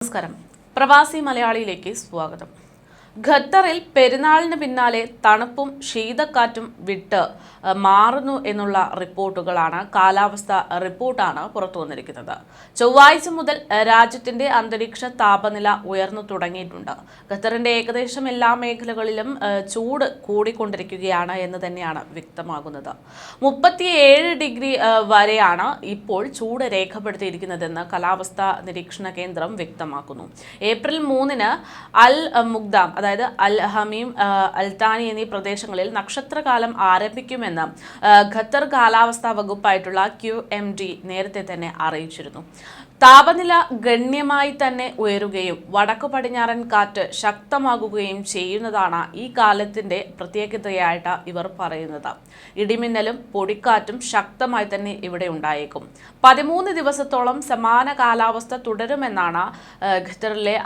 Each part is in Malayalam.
നമസ്കാരം. പ്രവാസി മലയാളിയിലേക്ക് സ്വാഗതം. ഖത്തറിൽ പെരുന്നാളിന് പിന്നാലെ തണുപ്പും ശീതക്കാറ്റും വിട്ട് മാറുന്നു എന്നുള്ള റിപ്പോർട്ടുകളാണ്, കാലാവസ്ഥ റിപ്പോർട്ടാണ് പുറത്തു വന്നിരിക്കുന്നത്. ചൊവ്വാഴ്ച മുതൽ രാജ്യത്തിന്റെ അന്തരീക്ഷ താപനില ഉയർന്നു തുടങ്ങിയിട്ടുണ്ട്. ഖത്തറിന്റെ ഏകദേശം എല്ലാ മേഖലകളിലും ചൂട് കൂടിക്കൊണ്ടിരിക്കുകയാണ് എന്ന് തന്നെയാണ് വ്യക്തമാകുന്നത്. 37 ഡിഗ്രി വരെയാണ് ഇപ്പോൾ ചൂട് രേഖപ്പെടുത്തിയിരിക്കുന്നതെന്ന് കാലാവസ്ഥാ നിരീക്ഷണ കേന്ദ്രം വ്യക്തമാക്കുന്നു. ഏപ്രിൽ 3-ന് അൽ മുഗ്ദാം, അതായത് അൽ ഹമീം, അൽത്താനി എന്നീ പ്രദേശങ്ങളിൽ നക്ഷത്രകാലം ആരംഭിക്കുമെന്ന് ഖത്തർ കാലാവസ്ഥാ വകുപ്പായിട്ടുള്ള QMD നേരത്തെ തന്നെ അറിയിച്ചിരുന്നു. താപനില ഗണ്യമായി തന്നെ ഉയരുകയും വടക്കു പടിഞ്ഞാറൻ കാറ്റ് ശക്തമാകുകയും ചെയ്യുന്നതാണ് ഈ കാലത്തിന്റെ പ്രത്യേകതയായിട്ട് ഇവർ പറയുന്നത്. ഇടിമിന്നലും പൊടിക്കാറ്റും ശക്തമായി തന്നെ ഇവിടെ ഉണ്ടായേക്കും. 13 ദിവസത്തോളം സമാന കാലാവസ്ഥ തുടരുമെന്നാണ് ഖത്തറിലെ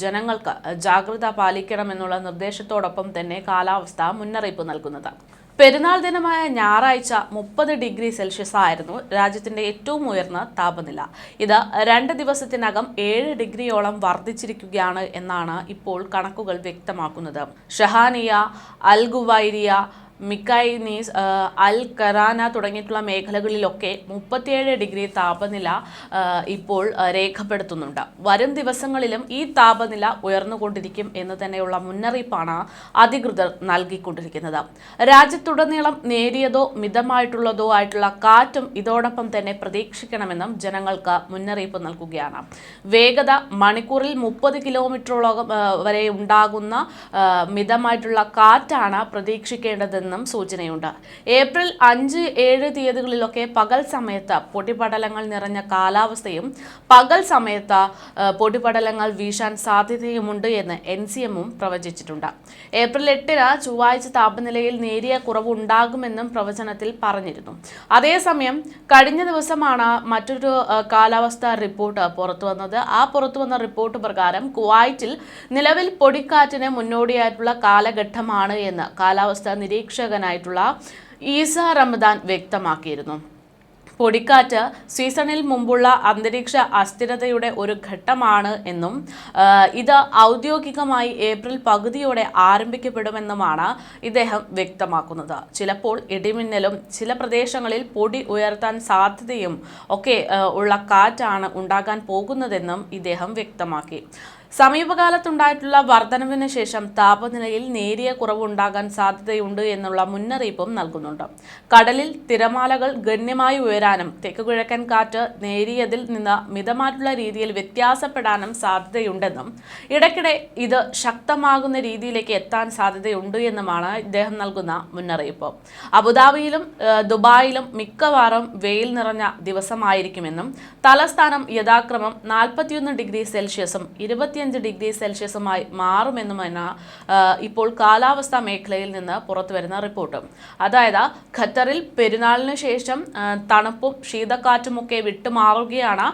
ജനങ്ങൾക്ക് ജാഗ്രത പാലിക്കണമെന്നുള്ള നിർദ്ദേശത്തോടൊപ്പം തന്നെ കാലാവസ്ഥ മുന്നറിയിപ്പ് നൽകുന്നത്. പെരുന്നാൾ ദിനമായ ഞായറാഴ്ച 30 ഡിഗ്രി സെൽഷ്യസ് ആയിരുന്നു രാജ്യത്തിന്റെ ഏറ്റവും ഉയർന്ന താപനില. ഇത് 2 ദിവസത്തിനകം 7 ഡിഗ്രിയോളം വർദ്ധിച്ചിരിക്കുകയാണ് എന്നാണ് ഇപ്പോൾ കണക്കുകൾ വ്യക്തമാക്കുന്നത്. ഷഹാനിയ, അൽ ഗുവൈരിയ, മിക്കൈനീസ്, അൽ കറാന തുടങ്ങിയിട്ടുള്ള മേഖലകളിലൊക്കെ 37 ഡിഗ്രി താപനില ഇപ്പോൾ രേഖപ്പെടുത്തുന്നുണ്ട്. വരും ദിവസങ്ങളിലും ഈ താപനില ഉയർന്നുകൊണ്ടിരിക്കും എന്ന് തന്നെയുള്ള മുന്നറിയിപ്പാണ് അധികൃതർ നൽകിക്കൊണ്ടിരിക്കുന്നത്. രാജ്യത്തുടനീളം നേരിയതോ മിതമായിട്ടുള്ളതോ ആയിട്ടുള്ള കാറ്റും ഇതോടൊപ്പം തന്നെ പ്രതീക്ഷിക്കണമെന്നും ജനങ്ങൾക്ക് മുന്നറിയിപ്പ് നൽകുകയാണ്. വേഗത മണിക്കൂറിൽ 30 കിലോമീറ്ററോളം വരെ ഉണ്ടാകുന്ന മിതമായിട്ടുള്ള കാറ്റാണ് പ്രതീക്ഷിക്കേണ്ടത് സൂചനയുണ്ട്. ഏപ്രിൽ 5-7 തീയതികളിലൊക്കെ പകൽ സമയത്ത് പൊടിപടലങ്ങൾ നിറഞ്ഞ കാലാവസ്ഥയും പകൽ സമയത്ത് പൊടിപടലങ്ങൾ വീശാൻ സാധ്യതയുമുണ്ട് എന്ന് NCMഉം പ്രവചിച്ചിട്ടുണ്ട്. ഏപ്രിൽ 8-ന് ചൊവ്വാഴ്ച താപനിലയിൽ നേരിയ കുറവുണ്ടാകുമെന്നും പ്രവചനത്തിൽ പറഞ്ഞിരുന്നു. അതേസമയം കഴിഞ്ഞ ദിവസമാണ് മറ്റൊരു കാലാവസ്ഥാ റിപ്പോർട്ട് പുറത്തുവന്നത്. പുറത്തുവന്ന റിപ്പോർട്ട് പ്രകാരം കുവൈറ്റിൽ നിലവിൽ പൊടിക്കാറ്റിന് മുന്നോടിയായിട്ടുള്ള കാലഘട്ടമാണ് എന്ന് കാലാവസ്ഥാ നിരീക്ഷകനായിട്ടുള്ള ഈസ റമദാൻ വ്യക്തമാക്കിയിരുന്നു. പൊടിക്കാറ്റ് സീസണിൽ മുമ്പുള്ള അന്തരീക്ഷ അസ്ഥിരതയുടെ ഒരു ഘട്ടമാണ് എന്നും ഇത് ഔദ്യോഗികമായി ഏപ്രിൽ പകുതിയോടെ ആരംഭിക്കപ്പെടുമെന്നുമാണ് ഇദ്ദേഹം വ്യക്തമാക്കുന്നത്. ചിലപ്പോൾ ഇടിമിന്നലും ചില പ്രദേശങ്ങളിൽ പൊടി ഉയർത്താൻ സാധ്യതയും ഒക്കെ ഉള്ള കാറ്റാണ് ഉണ്ടാകാൻ പോകുന്നതെന്നും ഇദ്ദേഹം വ്യക്തമാക്കി. സമീപകാലത്തുണ്ടായിട്ടുള്ള വർധനവിന് ശേഷം താപനിലയിൽ നേരിയ കുറവുണ്ടാകാൻ സാധ്യതയുണ്ട് എന്നുള്ള മുന്നറിയിപ്പും നൽകുന്നുണ്ട്. കടലിൽ തിരമാലകൾ ഗണ്യമായി ഉയരാനും തെക്കുകിഴക്കൻ കാറ്റ് നേരിയതിൽ നിന്ന് മിതമായിട്ടുള്ള രീതിയിൽ വ്യത്യാസപ്പെടാനും സാധ്യതയുണ്ടെന്നും ഇടയ്ക്കിടെ ഇത് ശക്തമാകുന്ന രീതിയിലേക്ക് എത്താൻ സാധ്യതയുണ്ട് എന്നുമാണ് ഇദ്ദേഹം നൽകുന്ന മുന്നറിയിപ്പ്. അബുദാബിയിലും ദുബായിലും മിക്കവാറും വെയിൽ നിറഞ്ഞ ദിവസമായിരിക്കുമെന്നും തലസ്ഥാനം യഥാക്രമം 41 ഡിഗ്രി സെൽഷ്യസും 25 ഡിഗ്രി സെൽഷ്യസുമായി മാറുമെന്നുമാണ് ഇപ്പോൾ കാലാവസ്ഥാ മേഖലയിൽ നിന്ന് പുറത്തുവരുന്ന റിപ്പോർട്ട്. അതായത് ഖത്തറിൽ പെരുന്നാളിന് ശേഷം തണുപ്പും ശീതക്കാറ്റുമൊക്കെ വിട്ടുമാറുകയാണ്.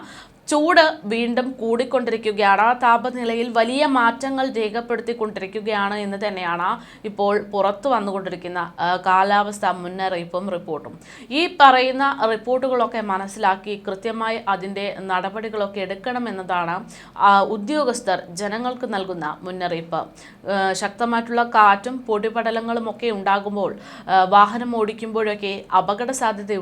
ചൂട് വീണ്ടും കൂടിക്കൊണ്ടിരിക്കുകയാണ്. താപനിലയിൽ വലിയ മാറ്റങ്ങൾ രേഖപ്പെടുത്തിക്കൊണ്ടിരിക്കുകയാണ് എന്ന് തന്നെയാണ് ഇപ്പോൾ പുറത്തു വന്നുകൊണ്ടിരിക്കുന്ന കാലാവസ്ഥാ മുന്നറിയിപ്പും റിപ്പോർട്ടും. ഈ പറയുന്ന റിപ്പോർട്ടുകളൊക്കെ മനസ്സിലാക്കി കൃത്യമായി അതിൻ്റെ നടപടികളൊക്കെ എടുക്കണമെന്നതാണ് ഉദ്യോഗസ്ഥർ ജനങ്ങൾക്ക് നൽകുന്ന മുന്നറിയിപ്പ്. ശക്തമായിട്ടുള്ള കാറ്റും പൊടിപടലങ്ങളും ഒക്കെ ഉണ്ടാകുമ്പോൾ വാഹനം ഓടിക്കുമ്പോഴൊക്കെ അപകട സാധ്യത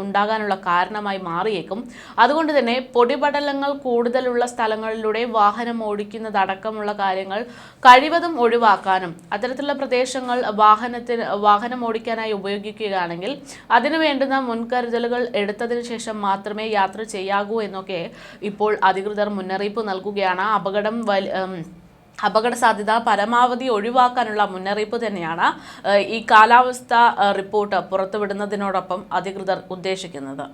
ഉണ്ടാകാനുള്ള കാരണമായി മാറിയേക്കും. അതുകൊണ്ട് തന്നെ പൊടിപടലങ്ങൾ കൂടുതലുള്ള സ്ഥലങ്ങളിലൂടെ വാഹനം ഓടിക്കുന്നതടക്കമുള്ള കാര്യങ്ങൾ കഴിവതും ഒഴിവാക്കാനും അത്തരത്തിലുള്ള പ്രദേശങ്ങൾ വാഹനം ഓടിക്കാനായി ഉപയോഗിക്കുകയാണെങ്കിൽ അതിനു വേണ്ടുന്ന മുൻകരുതലുകൾ എടുത്തതിനു ശേഷം മാത്രമേ യാത്ര ചെയ്യാവൂ എന്നൊക്കെ ഇപ്പോൾ അധികൃതർ മുന്നറിയിപ്പ് നൽകുകയാണ്. അപകട സാധ്യത പരമാവധി ഒഴിവാക്കാനുള്ള മുന്നറിയിപ്പ് തന്നെയാണ് ഈ കാലാവസ്ഥാ റിപ്പോർട്ട് പുറത്തുവിടുന്നതിനോടൊപ്പം അധികൃതർ ഉദ്ദേശിക്കുന്നത്.